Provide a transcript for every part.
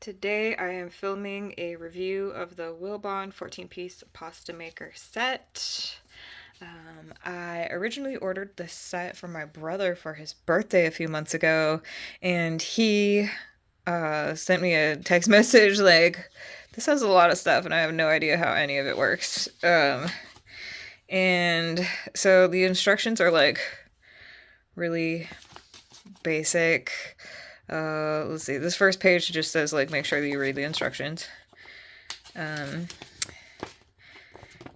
Today I am filming a review of the Wilbon 14-piece pasta maker set. I originally ordered this set for my brother for his birthday a few months ago, and he sent me a text message like, this has a lot of stuff and I have no idea how any of it works. And so the instructions are like really basic. Let's see, this first page just says like make sure that you read the instructions. And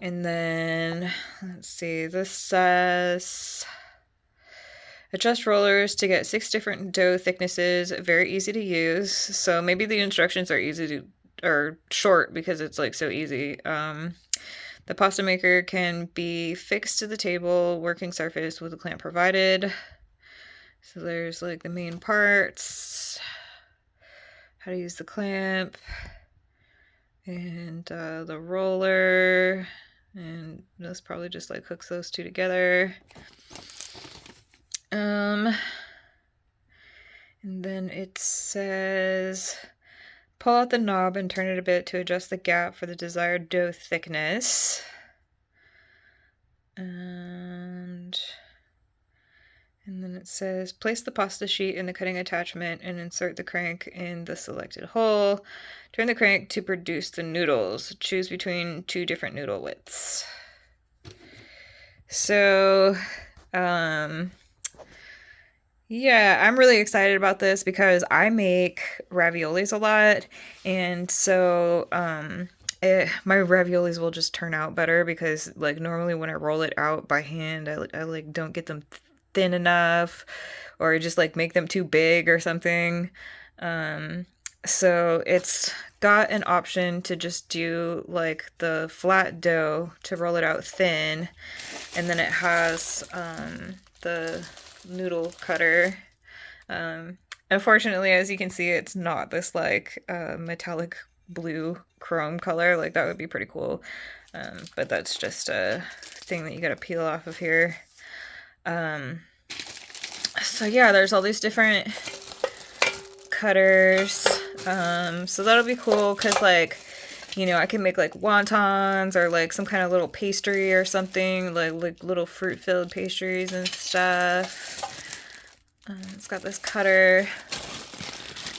then let's see, this says adjust rollers to get 6 different dough thicknesses, very easy to use. So maybe the instructions are easy to, or short because it's like so easy. The pasta maker can be fixed to the table working surface with a clamp provided. So there's like the main parts, how to use the clamp, and the roller, and this probably just like hooks those two together. And then it says pull out the knob and turn it a bit to adjust the gap for the desired dough thickness. And then it says place the pasta sheet in the cutting attachment and insert the crank in the selected hole. Turn the crank to produce the noodles. Choose between 2 different noodle widths. So, yeah, I'm really excited about this because I make raviolis a lot, and so my raviolis will just turn out better because like normally when I roll it out by hand, I like don't get them thin enough, or just like make them too big or something. So it's got an option to just do like the flat dough to roll it out thin, and then it has the noodle cutter. Unfortunately, as you can see, it's not this like metallic blue chrome color. Like that would be pretty cool, but that's just a thing that you gotta peel off of here. So yeah, there's all these different cutters. So that'll be cool because like, you know, I can make like wontons or like some kind of little pastry or something, like little fruit-filled pastries and stuff. It's got this cutter.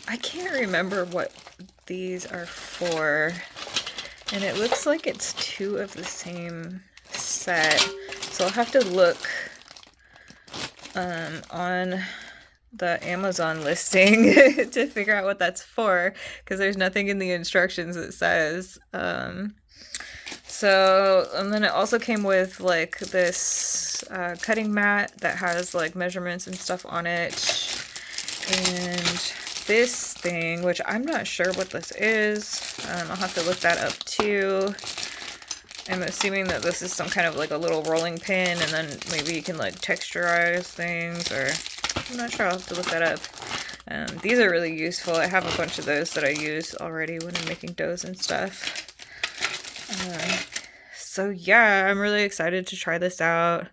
I can't remember what these are for, and it looks like it's 2 of the same set, so I'll have to look on the Amazon listing to figure out what that's for, because there's nothing in the instructions that says. So, and then it also came with like this cutting mat that has like measurements and stuff on it, and this thing, which I'm not sure what this is. I'll have to look that up too. I'm assuming that this is some kind of like a little rolling pin, and then maybe you can like texturize things, or I'm not sure. I'll have to look that up. These are really useful. I have a bunch of those that I use already when I'm making doughs and stuff. So yeah, I'm really excited to try this out.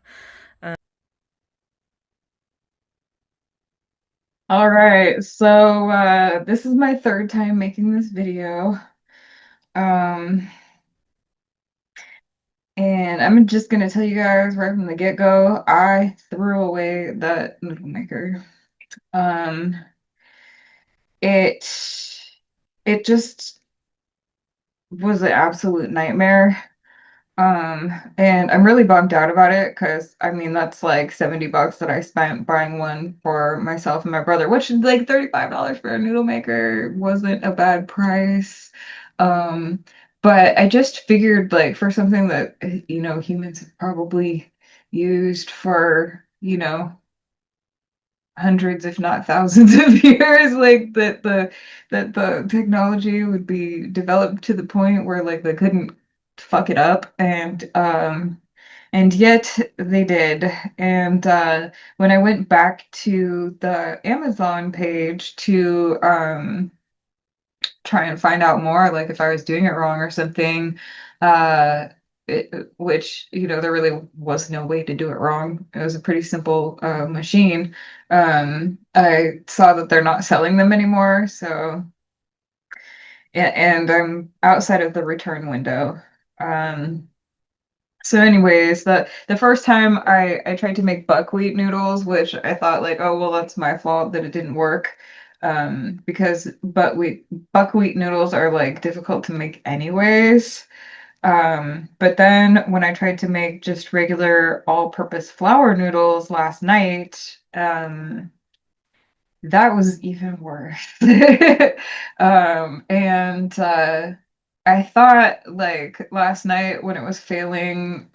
All right, so this is my 3rd time making this video. Um, and I'm just gonna tell you guys right from the get-go, I threw away that noodle maker. Um, it it just was an absolute nightmare. And I'm really bummed out about it because I mean that's like 70 bucks that I spent buying one for myself and my brother, which is like $35 for a noodle maker wasn't a bad price. Um, but I just figured like for something that you know humans have probably used for, you know, hundreds, if not thousands of years, like that the technology would be developed to the point where like they couldn't fuck it up, and yet they did. And when I went back to the Amazon page to try and find out more, like if I was doing it wrong or something, uh, which, you know, there really was no way to do it wrong. It was a pretty simple machine. I saw that they're not selling them anymore, so and I'm outside of the return window. Um, so anyways, the first time I tried to make buckwheat noodles, which I thought like, oh well, that's my fault that it didn't work. Because buckwheat noodles are like difficult to make anyways. But then when I tried to make just regular all-purpose flour noodles last night, that was even worse. And I thought like last night when it was failing,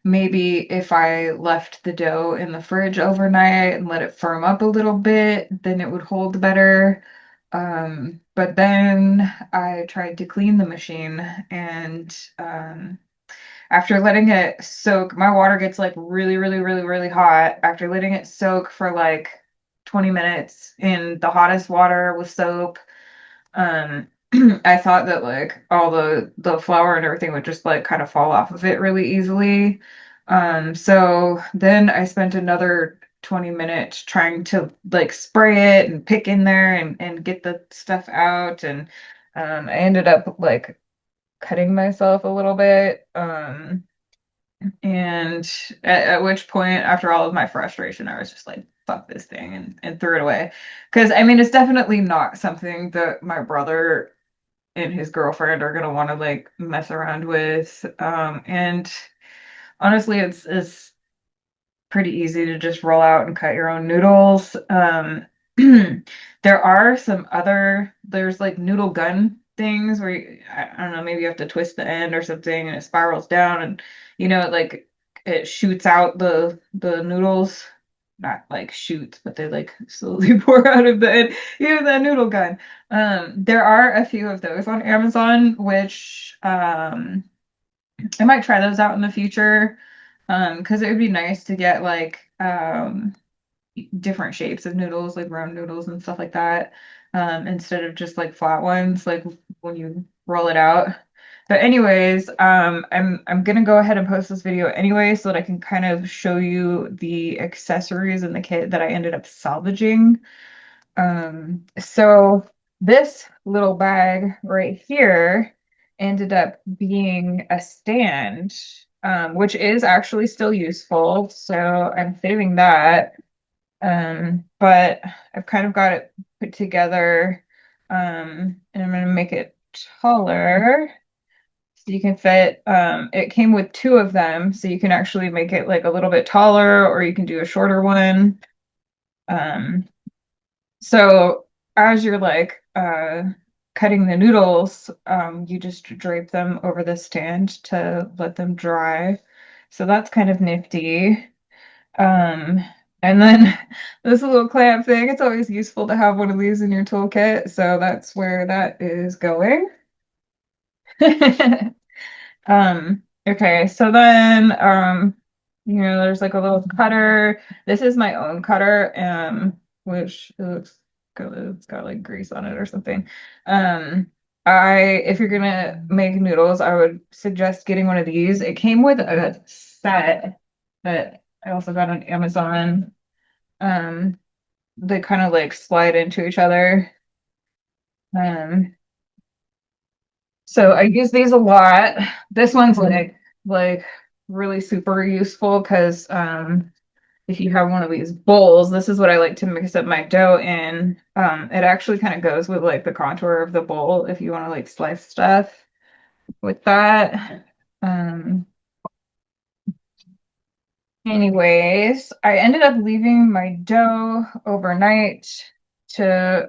maybe if I left the dough in the fridge overnight and let it firm up a little bit, then it would hold better. But then I tried to clean the machine and after letting it soak, my water gets like really, really, really, really hot. After letting it soak for like 20 minutes in the hottest water with soap, um, I thought that like all the flour and everything would just like kind of fall off of it really easily. So then I spent another 20 minutes trying to like spray it and pick in there and get the stuff out. And I ended up like cutting myself a little bit. And at which point, after all of my frustration, I was just like, fuck this thing and threw it away. Because I mean, it's definitely not something that my brother and his girlfriend are gonna want to like mess around with. And honestly, it's pretty easy to just roll out and cut your own noodles. There are some there's like noodle gun things where I don't know, maybe you have to twist the end or something and it spirals down and like it shoots out the noodles. Not like shoots, but they like slowly pour out of the end. You have that noodle gun. There are a few of those on Amazon, which I might try those out in the future. Because it would be nice to get like different shapes of noodles, like round noodles and stuff like that, instead of just like flat ones, like when you roll it out. But anyways, I'm gonna go ahead and post this video anyway so that I can kind of show you the accessories in the kit that I ended up salvaging. So this little bag right here ended up being a stand, which is actually still useful. So I'm saving that. But I've kind of got it put together, and I'm gonna make it taller so you can fit. It came with two of them, so you can actually make it like a little bit taller, or you can do a shorter one. Um, so as you're like cutting the noodles, you just drape them over the stand to let them dry. So that's kind of nifty. Um, and then this little clamp thing, it's always useful to have one of these in your toolkit. So that's where that is going. Okay, so then there's like a little cutter. This is my own cutter, which it looks good. It's got like grease on it or something. Um, if you're gonna make noodles, I would suggest getting one of these. It came with a set that I also got on Amazon. Um, they kind of like slide into each other. Um, So I use these a lot. This one's like really super useful because if you have one of these bowls, this is what I like to mix up my dough in. It actually kind of goes with like the contour of the bowl if you want to like slice stuff with that. Um, Anyways, I ended up leaving my dough overnight to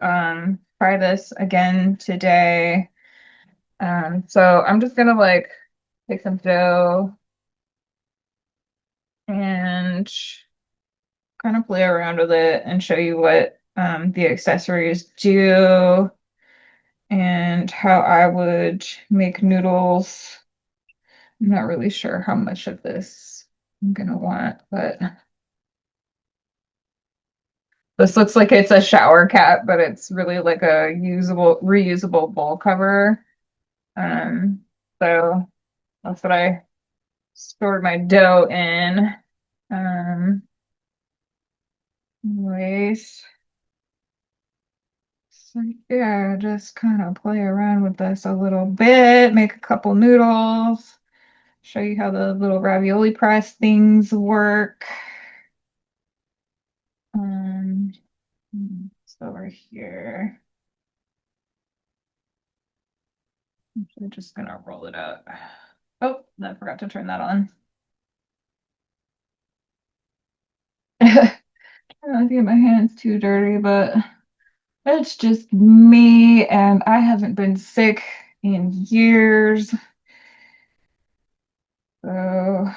try this again today. So I'm just gonna like take some dough and kind of play around with it and show you what the accessories do and how I would make noodles. I'm not really sure how much of this I'm gonna want, but this looks like it's a shower cap, but it's really like a reusable bowl cover. Um, so that's what I stored my dough in. Anyways, So yeah, just kind of play around with this a little bit, make a couple noodles, show you how the little ravioli press things work. Um, so over here, I'm just gonna roll it out. Oh, I forgot to turn that on. I don't get my hands too dirty, but it's just me, and I haven't been sick in years, so I'm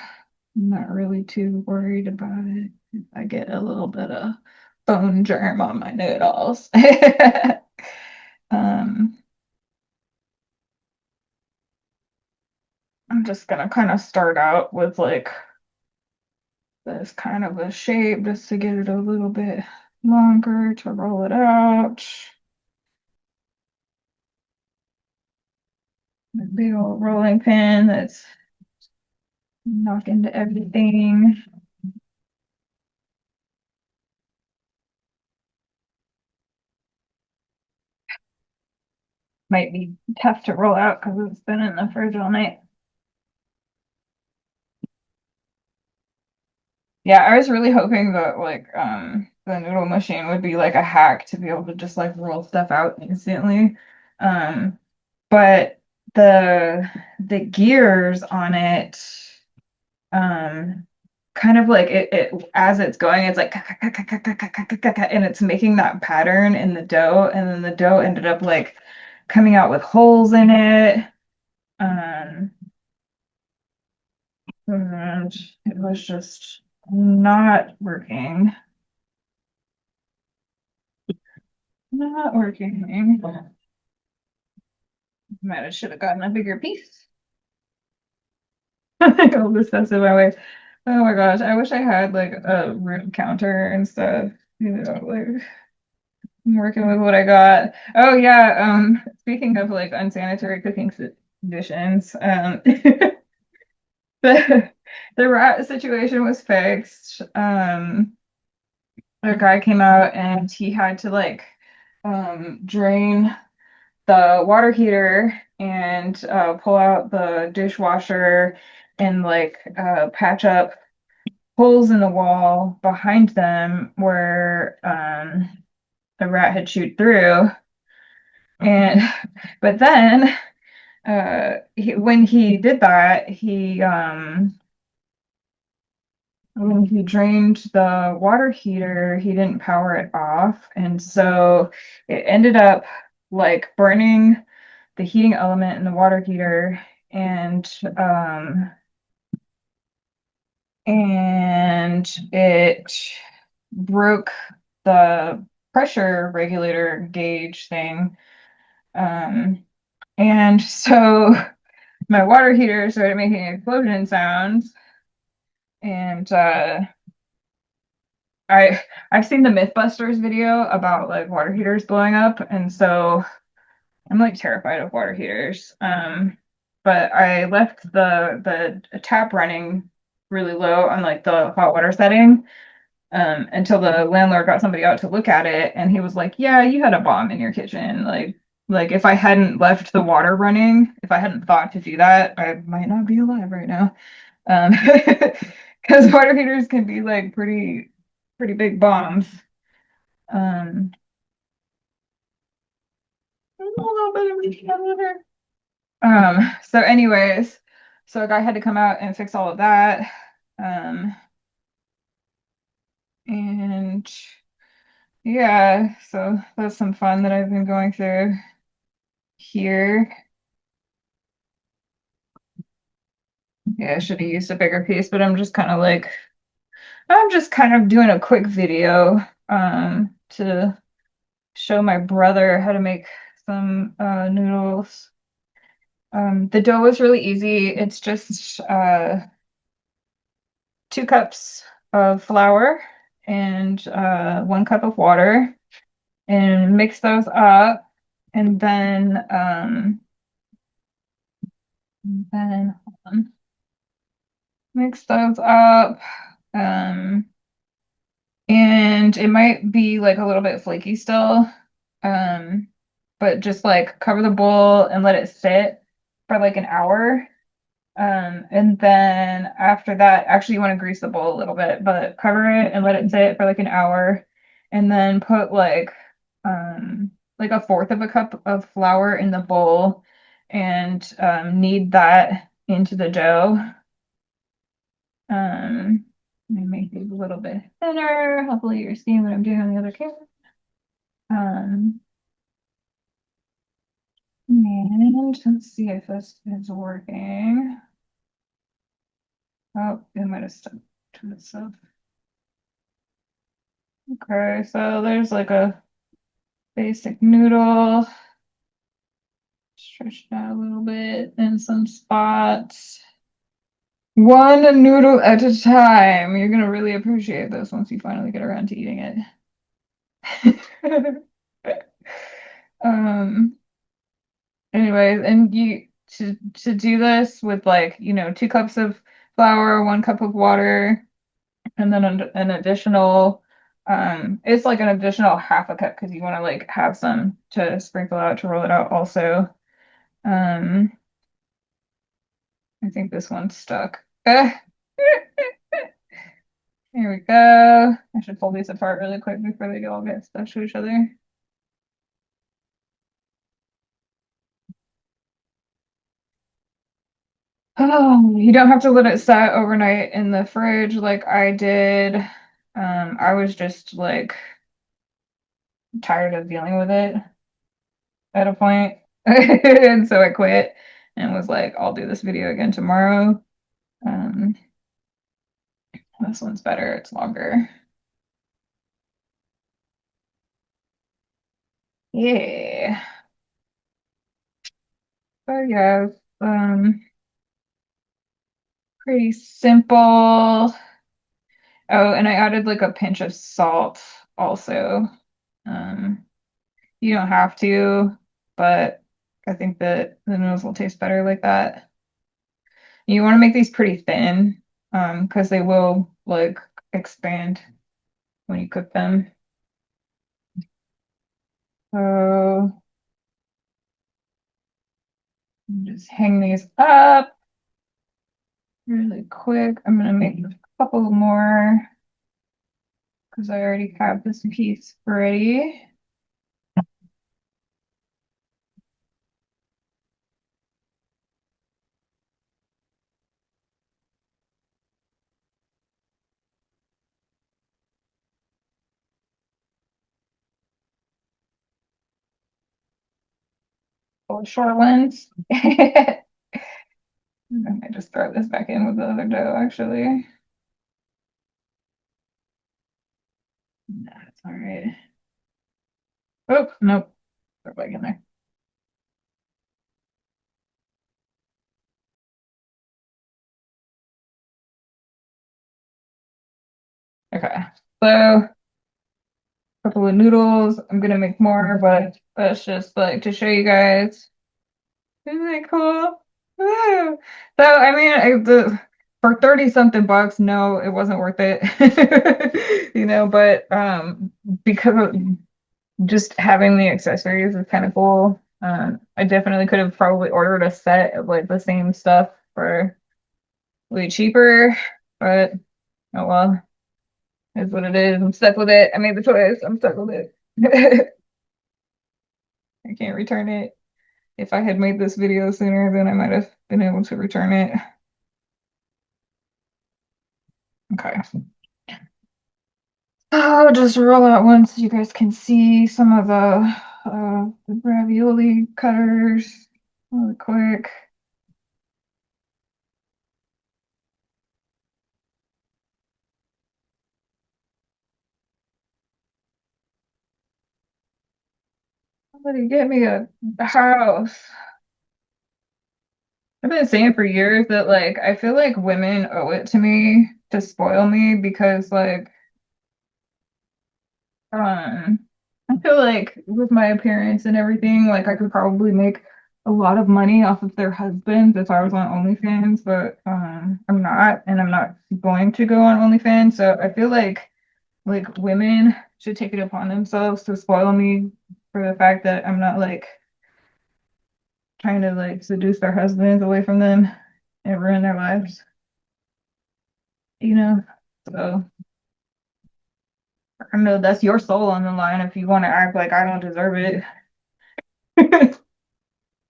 not really too worried about it. If I get a little bit of bone germ on my noodles. Um, I'm just gonna kind of start out with like this kind of a shape just to get it a little bit longer to roll it out. A big old rolling pin that's knock into everything. Might be tough to roll out because it's been in the fridge all night. Yeah, I was really hoping that like the noodle machine would be like a hack to be able to just like roll stuff out instantly. Um, but the gears on it um kind of like it as it's going, it's like and it's making that pattern in the dough, and then the dough ended up like coming out with holes in it. Um, and it was just not working. Not working. Might have should have gotten a bigger piece. All this stuff's in my way. Oh my gosh, I wish I had like a room counter instead. Like I'm working with what I got. Oh yeah, speaking of like unsanitary cooking conditions, the the rat situation was fixed. A guy came out and he had to like drain the water heater and pull out the dishwasher and like patch up holes in the wall behind them where the rat had chewed through. And but then when he did that, he when he drained the water heater, he didn't power it off, and so it ended up like burning the heating element in the water heater, and it broke the pressure regulator gauge thing. Um, and so my water heater started making explosion sounds, and I've seen the Mythbusters video about like water heaters blowing up, and so I'm like terrified of water heaters. But I left the tap running really low on like the hot water setting until the landlord got somebody out to look at it, and he was like, "Yeah, you had a bomb in your kitchen. Like if I hadn't left the water running, if I hadn't thought to do that, I might not be alive right now." Um, because water heaters can be like pretty big bombs. Um, a little bit of each other. So anyways, so a guy had to come out and fix all of that. Um, and yeah, so that's some fun that I've been going through here. Yeah, I should have used a bigger piece, but I'm just kind of doing a quick video to show my brother how to make some noodles. The dough is really easy. It's just 2 cups of flour and 1 cup of water, and mix those up, and then hold on, mix those up. Um, and it might be like a little bit flaky still. but just like cover the bowl and let it sit for like an hour. And then after that, actually you want to grease the bowl a little bit, but cover it and let it sit for like an hour. And then put like a fourth of a cup of flour in the bowl and knead that into the dough. Let me make these a little bit thinner. Hopefully you're seeing what I'm doing on the other camera. Um, and let's see if this is working. Oh, it might have stuck to itself. Okay, so there's like a basic noodle. Stretch it out a little bit in some spots. One noodle at a time. You're gonna really appreciate this once you finally get around to eating it. Um, anyways, and you to do this with like, 2 cups of flour, 1 cup of water, and then an additional it's like an additional half a cup because you want to like have some to sprinkle out to roll it out also. Um, I think this one's stuck. Here we go. I should pull these apart really quick before they all get stuck to each other. Oh, you don't have to let it set overnight in the fridge like I did. I was just like tired of dealing with it at a point. And so I quit and was like, I'll do this video again tomorrow. Um, this one's better, it's longer. Yeah. So yeah, um, pretty simple. Oh, and I added like a pinch of salt also. Um, you don't have to, but I think that the noodles will taste better like that. You want to make these pretty thin, because they will like expand when you cook them. So just hang these up really quick. I'm gonna make a couple more because I already have this piece ready. Little short ones. I might just throw this back in with the other dough, actually. That's all right. Oh, nope. Throw it back in there. Okay. So, a couple of noodles. I'm gonna make more, but that's just like to show you guys. Isn't that cool? Woo! So, I mean, for 30 something bucks, no, it wasn't worth it. But because of just having the accessories is kind of cool. I definitely could have probably ordered a set of like the same stuff for way cheaper, but oh well, is what it is. I'm stuck with it. I made the choice. I'm stuck with it. I can't return it. If I had made this video sooner, then I might have been able to return it. Okay. I'll just roll out one so you guys can see some of the ravioli cutters really quick. Somebody get me a house. I've been saying for years that like I feel like women owe it to me to spoil me because like um I feel like with my appearance and everything, like I could probably make a lot of money off of their husbands if I was on OnlyFans, but I'm not and I'm not going to go on OnlyFans. So I feel like women should take it upon themselves to spoil me for the fact that I'm not like trying to like seduce their husbands away from them and ruin their lives, you know? So I know that's your soul on the line if you want to act like I don't deserve it.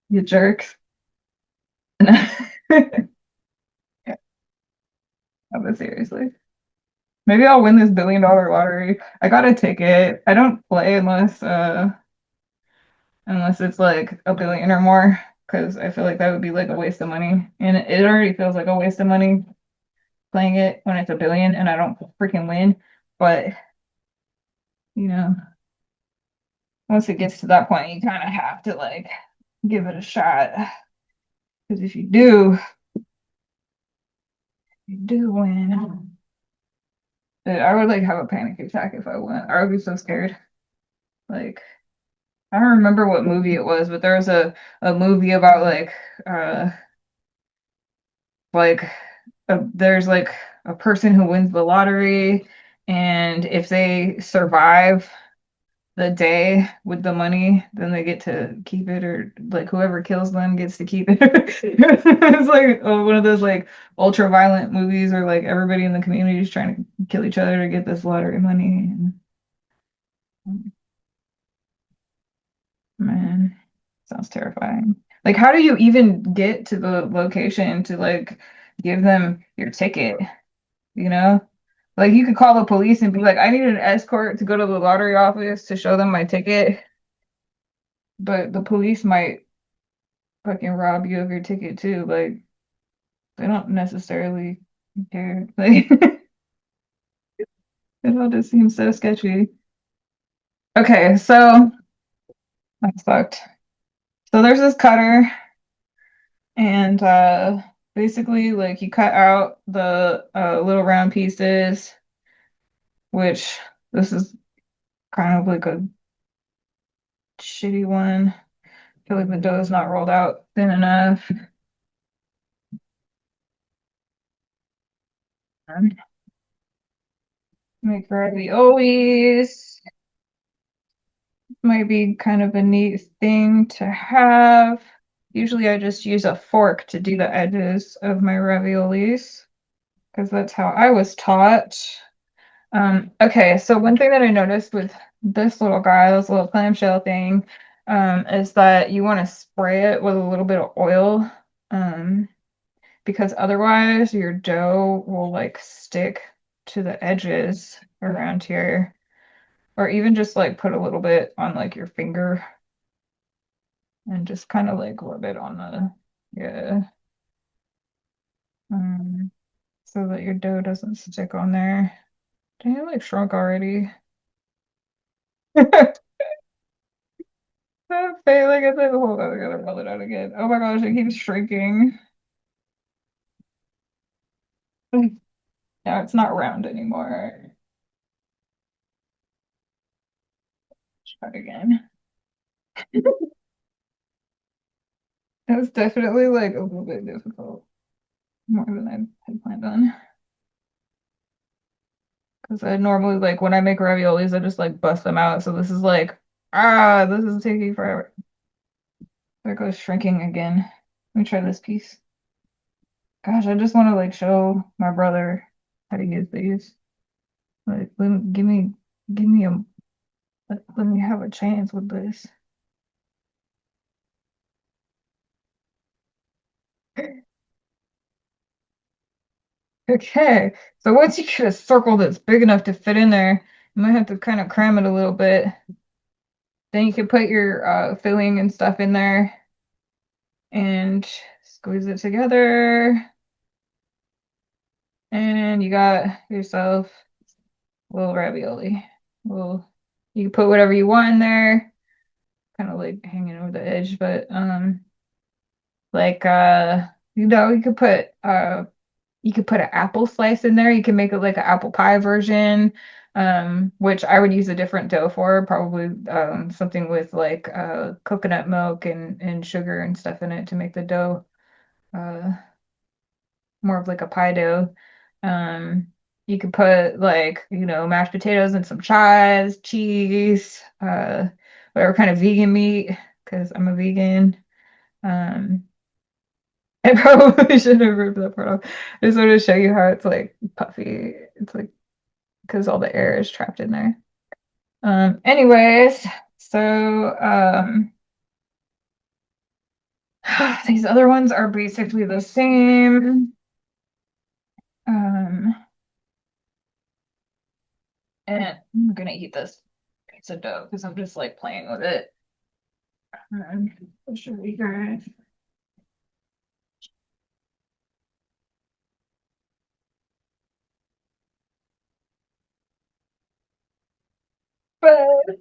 You jerks. No, but seriously. Maybe I'll win this $1 billion lottery. I got a ticket. I don't play unless it's like a billion or more, because I feel like that would be like a waste of money. And it already feels like a waste of money playing it when it's a billion and I don't freaking win. But you know, once it gets to that point, you kind of have to like give it a shot. Because if you do win. But I would like have a panic attack if I went. I would be so scared. Like I don't remember what movie it was, but there was a movie about uh like there's like a person who wins the lottery, and if they survive the day with the money, then they get to keep it, or like whoever kills them gets to keep it. It's like one of those like ultra violent movies where like everybody in the community is trying to kill each other to get this lottery money. And, man, sounds terrifying. Like, how do you even get to the location to like give them your ticket? You know? Like you could call the police and be like, I need an escort to go to the lottery office to show them my ticket, but the police might fucking rob you of your ticket too. Like they don't necessarily care. Like it all just seems so sketchy. Okay, so that sucked. So there's this cutter and basically like you cut out the little round pieces, which this is kind of like a shitty one. I feel like the dough is not rolled out thin enough. Make raviolis. Might be kind of a neat thing to have. Usually I just use a fork to do the edges of my raviolis because that's how I was taught. Okay, so one thing that I noticed with this little guy, this little clamshell thing, is that you want to spray it with a little bit of oil, because otherwise your dough will like stick to the edges around here, or even just like put a little bit on like your finger and just kind of like rub it on the, yeah, um, so that your dough doesn't stick on there. Dang, it like shrunk already. Failing at this. Hold on, I gotta roll it out again. Oh my gosh, it keeps shrinking. Yeah, it's not round anymore. Try again. It was definitely like a little bit difficult, more than I had planned on. Because I normally like when I make raviolis, I just like bust them out. So this is like, this is taking forever. There goes shrinking again. Let me try this piece. Gosh, I just want to like show my brother how to use these. Like, give me let me have a chance with this. Okay, so once you get a circle that's big enough to fit in there, you might have to kind of cram it a little bit. Then you can put your filling and stuff in there and squeeze it together. And you got yourself a little ravioli. Well, you can put whatever you want in there, kind of like hanging over the edge, but like you could put an apple slice in there. You can make it like an apple pie version, which I would use a different dough for, probably something with like coconut milk and sugar and stuff in it to make the dough uh, more of like a pie dough. Um, you could put like, mashed potatoes and some chives, cheese, whatever kind of vegan meat, because I'm a vegan. Um, I probably should have ripped that part off. I just wanted to show you how it's like puffy. It's like because all the air is trapped in there. Anyways, so these other ones are basically the same. Um, and I'm gonna eat this pizza dough because I'm just like playing with it. I'll show you guys. But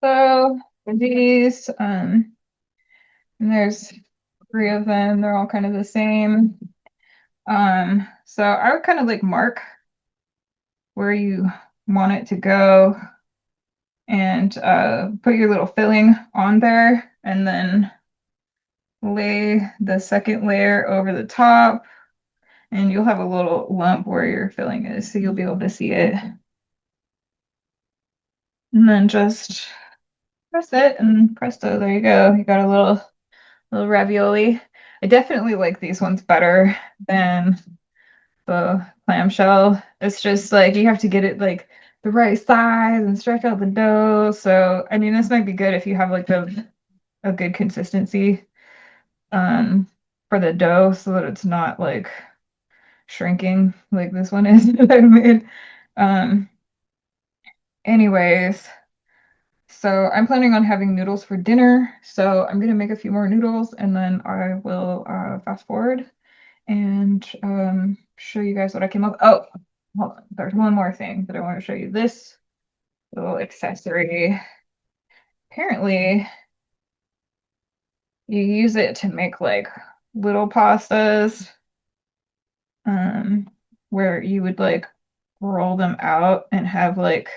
so these, and there's three of them. They're all kind of the same. So I would kind of like mark where you want it to go and put your little filling on there and then lay the second layer over the top and you'll have a little lump where your filling is, so you'll be able to see it. And then just press it and presto, there you go. You got a little ravioli. I definitely like these ones better than the clamshell. It's just like you have to get it like the right size and stretch out the dough. So I mean this might be good if you have like a good consistency um for the dough so that it's not like shrinking like this one is that I made. Um anyways, so I'm planning on having noodles for dinner. So I'm gonna make a few more noodles and then I will fast forward and show you guys what I came up. Oh, hold on. There's one more thing that I want to show you. This little accessory. Apparently, you use it to make like little pastas, um, where you would like roll them out and have like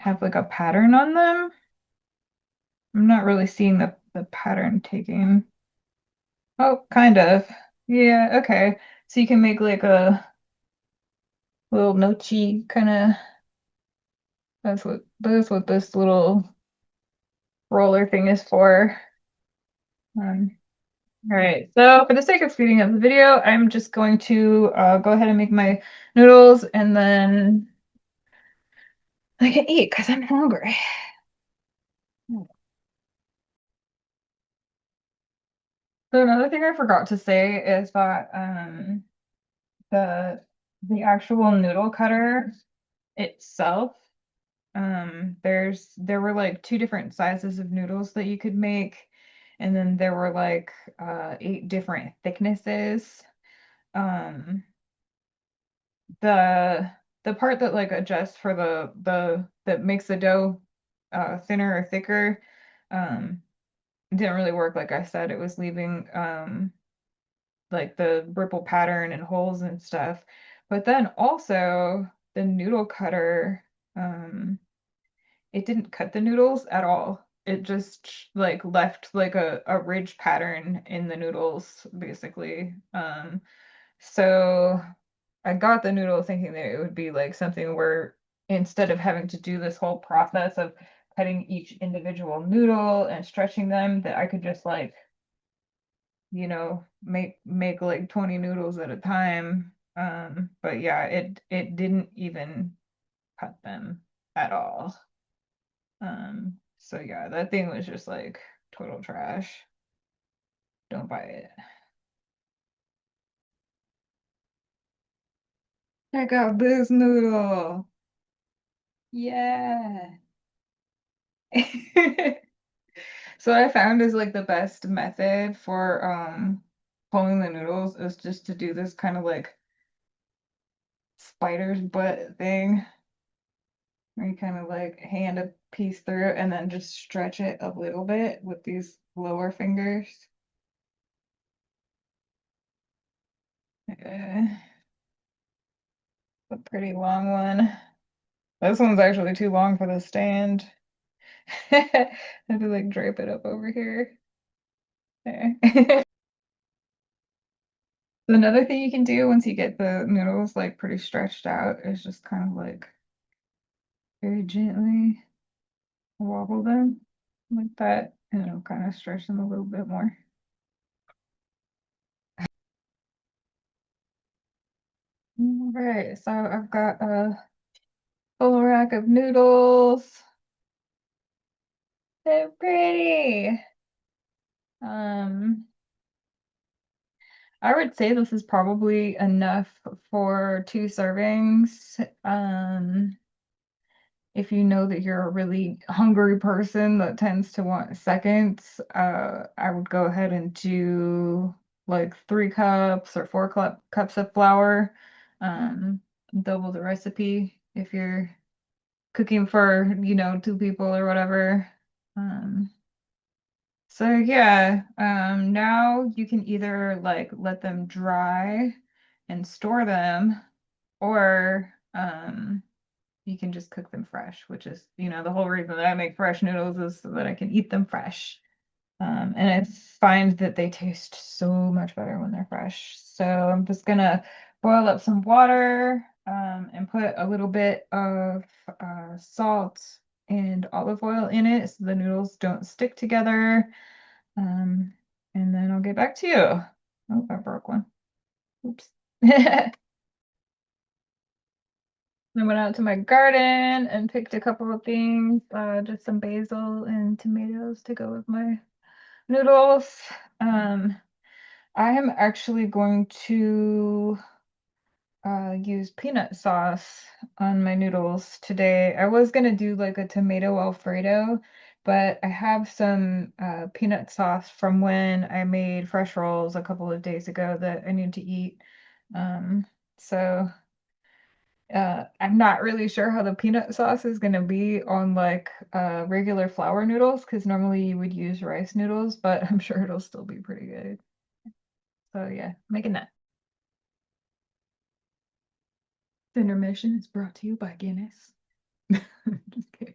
a pattern on them. I'm not really seeing the pattern taking. Oh, kind of. Yeah, okay. So you can make like a little nochi kind of. That's what this little roller thing is for. Um, all right, so for the sake of speeding up the video, I'm just going to go ahead and make my noodles and then I can eat because I'm hungry. So another thing I forgot to say is that the the actual noodle cutter itself, there were like two different sizes of noodles that you could make, and then there were like eight different thicknesses. Um, the part that like adjusts for the that makes the dough thinner or thicker um didn't really work. Like I said, it was leaving like the ripple pattern and holes and stuff. But then also the noodle cutter, it didn't cut the noodles at all. It just like left like a ridge pattern in the noodles basically. So I got the noodle thinking that it would be like something where instead of having to do this whole process of cutting each individual noodle and stretching them, that I could just like, make like 20 noodles at a time. But yeah, it didn't even cut them at all. So yeah, that thing was just like total trash. Don't buy it. Check out this noodle. Yeah. So what I found is like the best method for pulling the noodles is just to do this kind of like spider's butt thing where you kind of like hand a piece through and then just stretch it a little bit with these lower fingers. A pretty long one. This one's actually too long for the stand. I have to like drape it up over here. There. Another thing you can do once you get the noodles like pretty stretched out is just kind of like very gently wobble them like that, and it'll kind of stretch them a little bit more. All right, so I've got a full rack of noodles. They're pretty. Um, I would say this is probably enough for 2 servings. If you know that you're a really hungry person that tends to want seconds, I would go ahead and do like 3 cups or 4 cups of flour. Um, Double the recipe if you're cooking for, 2 people or whatever. Um, so yeah, now you can either like let them dry and store them, or you can just cook them fresh, which is, the whole reason that I make fresh noodles is so that I can eat them fresh. And I find that they taste so much better when they're fresh. So I'm just gonna boil up some water, and put a little bit of salt and olive oil in it so the noodles don't stick together. Um, and then I'll get back to you. Oh, I broke one. Oops. I went out to my garden and picked a couple of things, just some basil and tomatoes to go with my noodles. Um, I am actually going to use peanut sauce on my noodles today. I was gonna do like a tomato Alfredo, but I have some peanut sauce from when I made fresh rolls a couple of days ago that I need to eat. So I'm not really sure how the peanut sauce is gonna be on like regular flour noodles, because normally you would use rice noodles, but I'm sure it'll still be pretty good. So yeah, making that. The intermission is brought to you by Guinness. Just kidding.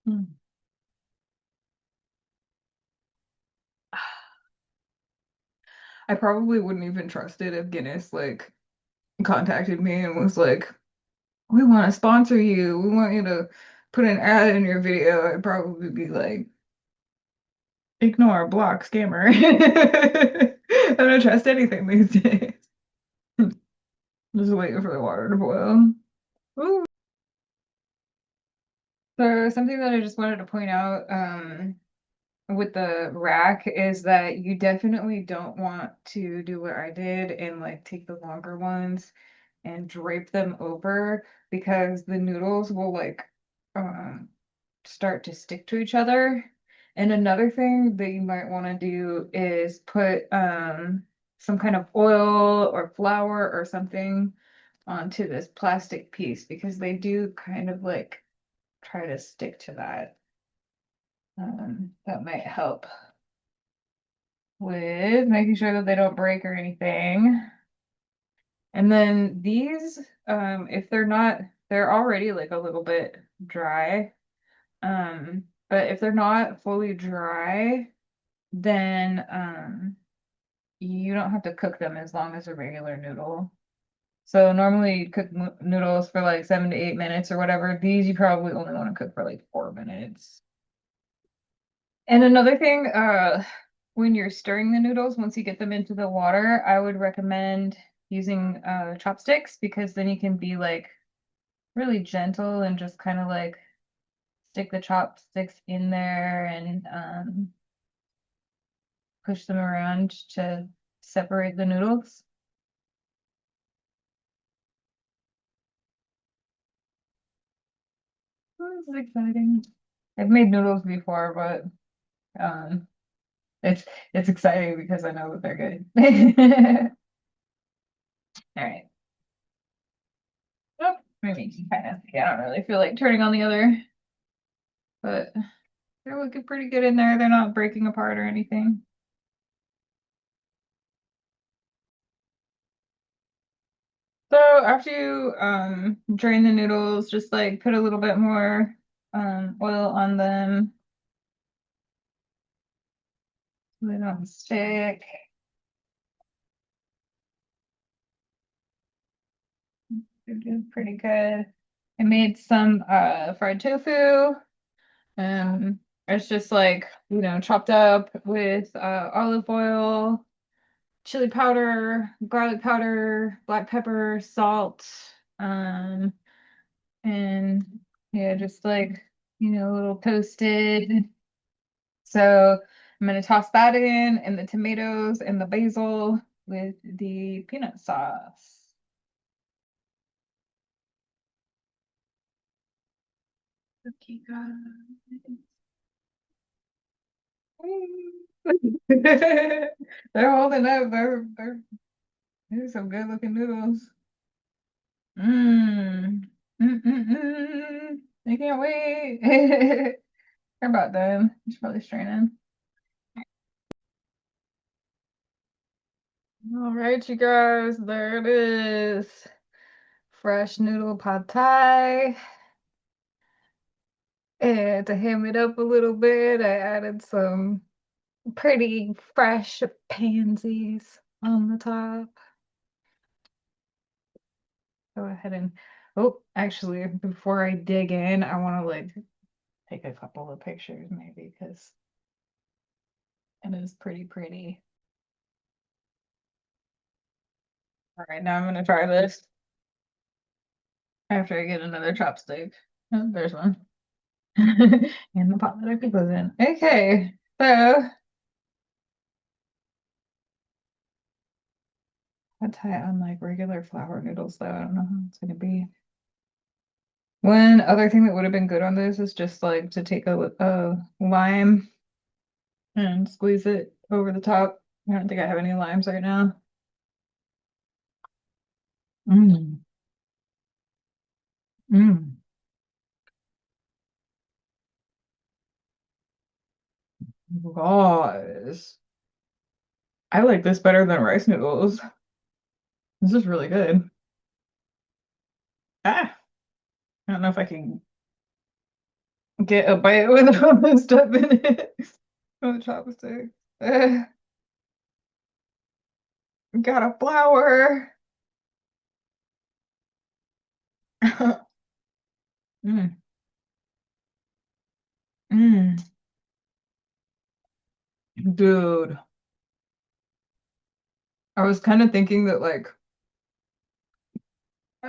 Mm. I probably wouldn't even trust it if Guinness like contacted me and was like, "We want to sponsor you. We want you to put an ad in your video." I'd probably be like, "Ignore, block, scammer." I don't trust anything these days. Just waiting for the water to boil. Ooh. So something that I just wanted to point out, with the rack is that you definitely don't want to do what I did and like take the longer ones and drape them over, because the noodles will like um start to stick to each other. And another thing that you might want to do is put some kind of oil or flour or something onto this plastic piece, because they do kind of like try to stick to that. That might help with making sure that they don't break or anything. And then these, if they're not, they're already like a little bit dry. But if they're not fully dry, then you don't have to cook them as long as a regular noodle. So normally you cook noodles for like 7 to 8 minutes or whatever. These you probably only want to cook for like 4 minutes. And another thing, when you're stirring the noodles, once you get them into the water, I would recommend using chopsticks, because then you can be like really gentle and just kind of like stick the chopsticks in there and push them around to separate the noodles. Oh, this is exciting. I've made noodles before, but um, it's it's exciting because I know that they're good. All right. Oh, maybe you can kind of see. I don't really feel like turning on the other, but they're looking pretty good in there. They're not breaking apart or anything. So after you drain the noodles, just like put a little bit more oil on them so they don't stick. They're doing pretty good. I made some fried tofu. Um, it's just like, chopped up with olive oil, chili powder, garlic powder, black pepper, salt, um, and yeah, just like, a little toasted. So I'm gonna toss that in and the tomatoes and the basil with the peanut sauce. Okay, guys. They're holding up. They're some good looking noodles. Mmm. Mm-mm-mm. I can't wait. They're about done. It's probably straining. All right, you guys, there it is. Fresh noodle pad thai. And to ham it up a little bit, I added some pretty fresh pansies on the top. Go ahead and, oh, actually, before I dig in, I want to like take a couple of pictures maybe because it is pretty pretty. All right, now I'm gonna try this after I get another chopstick. Oh, there's one. In the pot that I could put in. Okay, so pad thai on like regular flour noodles though. I don't know how it's gonna be. One other thing that would have been good on this is just like to take a lime and squeeze it over the top. I don't think I have any limes right now. Mm, mm. Guys, I like this better than rice noodles. This is really good. Ah, I don't know if I can get a bite with all this stuff in it. Oh, chopstick. Got a flour. Mm, mm. Dude, I was kind of thinking that like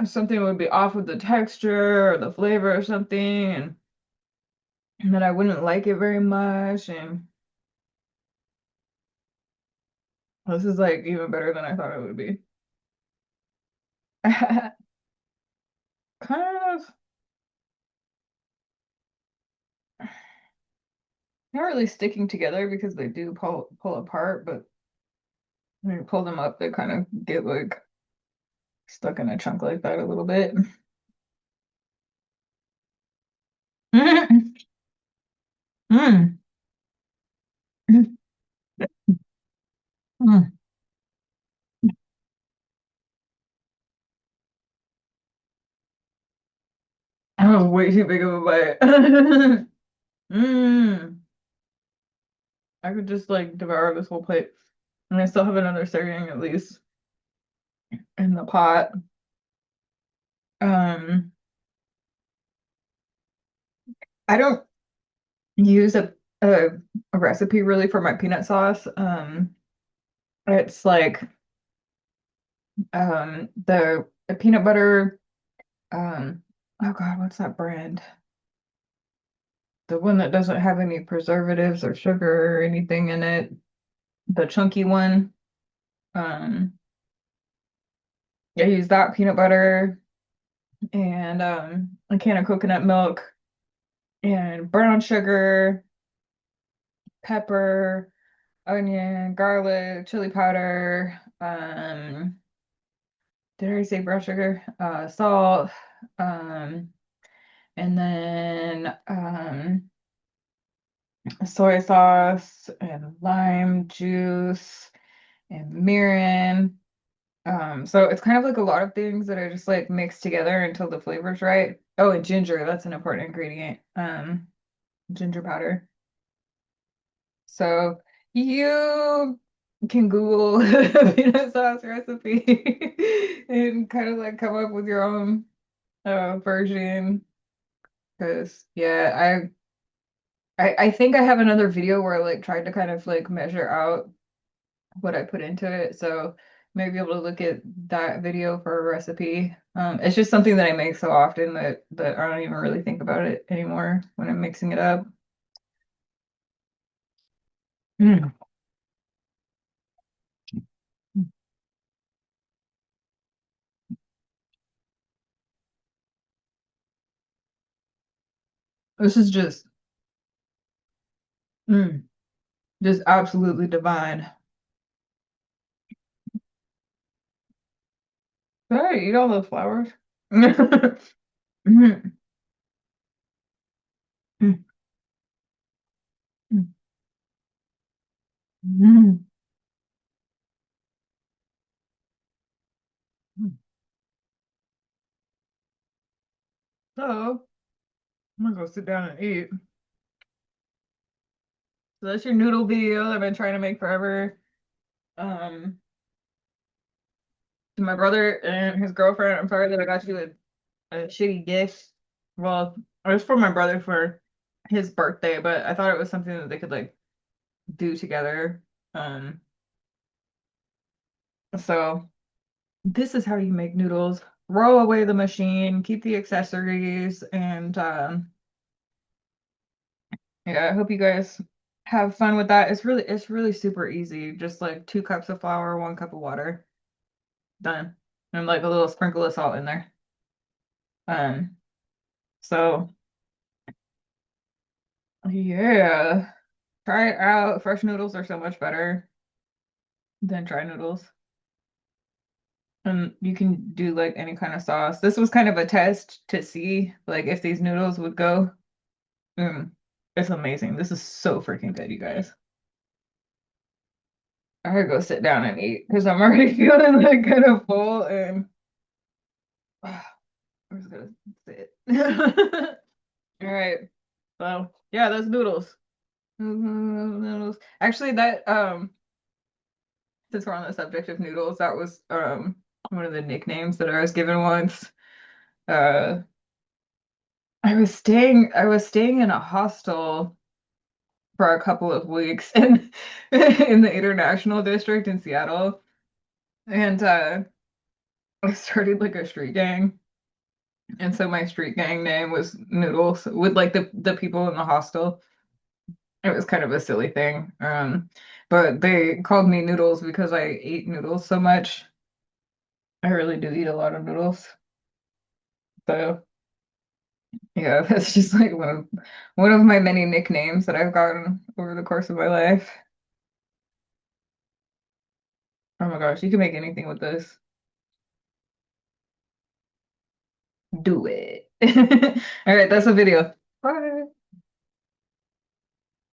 something would be off with the texture or the flavor or something, and that I wouldn't like it very much. And this is like even better than I thought it would be. Kind of not really sticking together because they do pull apart, but when you pull them up, they kind of get like stuck in a chunk like that a little bit. Mm, mm, mm. That was way too big of a bite. Mm. I could just like devour this whole plate. And I still have another serving at least in the pot. Um, I don't use a, a recipe really for my peanut sauce. It's like the peanut butter, oh God, what's that brand? The one that doesn't have any preservatives or sugar or anything in it, the chunky one. Um, I use that peanut butter and a can of coconut milk and brown sugar, pepper, onion, garlic, chili powder. Did I say brown sugar? Salt, um, and then soy sauce and lime juice and mirin. So it's kind of like a lot of things that are just like mixed together until the flavor's right. Oh, and ginger, that's an important ingredient. Ginger powder. So you can Google peanut sauce recipe and kind of like come up with your own version. Because yeah, I think I have another video where I like tried to kind of like measure out what I put into it. So maybe able to look at that video for a recipe. It's just something that I make so often that I don't even really think about it anymore when I'm mixing it up. Mm. This is mm, just absolutely divine. Did I eat all those flowers? Mm, mm, mm, mm, mm. So I'm gonna go sit down and eat. So that's your noodle video that I've been trying to make forever. Um, to my brother and his girlfriend, I'm sorry that I got you a shitty gift. Well, it was for my brother for his birthday, but I thought it was something that they could like do together. Um, so this is how you make noodles. Roll away the machine, keep the accessories, and yeah, I hope you guys have fun with that. It's really super easy. Just like 2 cups of flour, 1 cup of water. Done. And like a little sprinkle of salt in there. Um, so yeah, try it out. Fresh noodles are so much better than dry noodles. And you can do like any kind of sauce. This was kind of a test to see like if these noodles would go. Mm, it's amazing. This is so freaking good, you guys. I gotta go sit down and eat because I'm already feeling like kind of full and I'm just gonna sit. All right. So yeah, that's noodles. Noodles. Actually, that since we're on the subject of noodles, that was one of the nicknames that I was given once. Uh, I was staying in a hostel for a couple of weeks in in the International District in Seattle, and I started like a street gang, and so my street gang name was Noodles with like the people in the hostel. It was kind of a silly thing, but they called me Noodles because I ate noodles so much. I really do eat a lot of noodles, so yeah, that's just like one of my many nicknames that I've gotten over the course of my life. Oh my gosh, you can make anything with this. Do it. All right, that's a video. Bye.